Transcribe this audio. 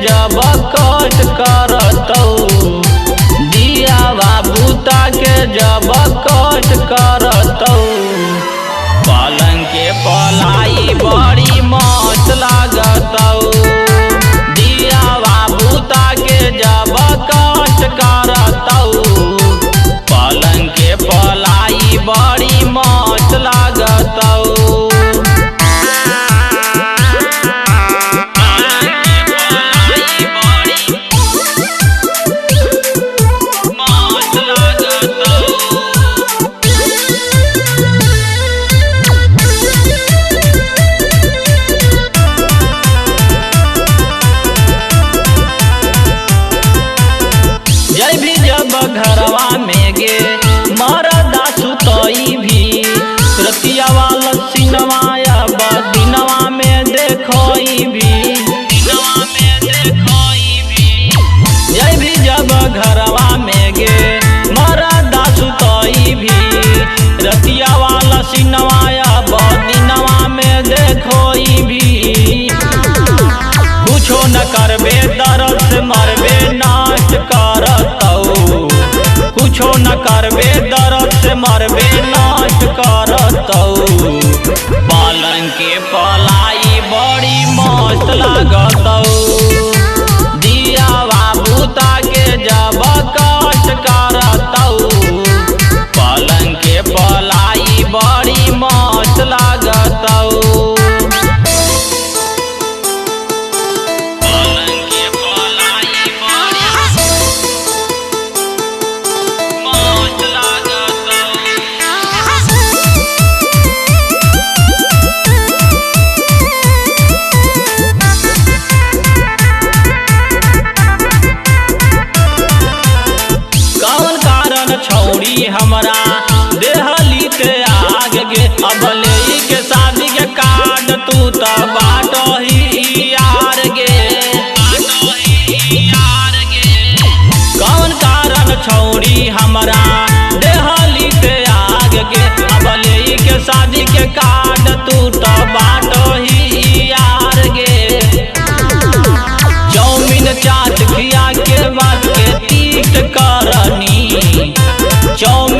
जब कष्ट करतौ, दिया बाबूता के जब कष्ट करतौ, पलंग के पलाई बड़ी मस्त लागतौ। दिया बाबूता के जब कष्ट करतौ, पलंग के पलाई बड़ी मस्त लागतौ। घरवा में गे मरदा सुतई भी, रतिया वाला सिनवाया दिनवा में देखई भी, दिनवा में देखई भी। जय भी जब घरवा में गे मरदा सुतई भी, रतिया वाला सिनवाया दिनवा में देखई भी। कुछो न करबे दर्द से मरबे नाश करतौ, कुछो न करबे दर्द से मरबे नष्ट करतौ। पलंग के पलाई बड़ी मस्त लागतौ, दिया बाबूता के जब कष्ट करतौ, पलंग के पलाई बड़ी मस्त लागतौ। छौड़ी हमरा देहली ते आग गे, अब ले के शादी के कार्ड तू त बाटही यार गे, कौन कारण छौड़ी हमरा देहली ते आग गे, अब ले के शादी के कार्ड तू त बाटही यार गे। चौमिन चाट खिया के बाद के तीत करनी, चौमिन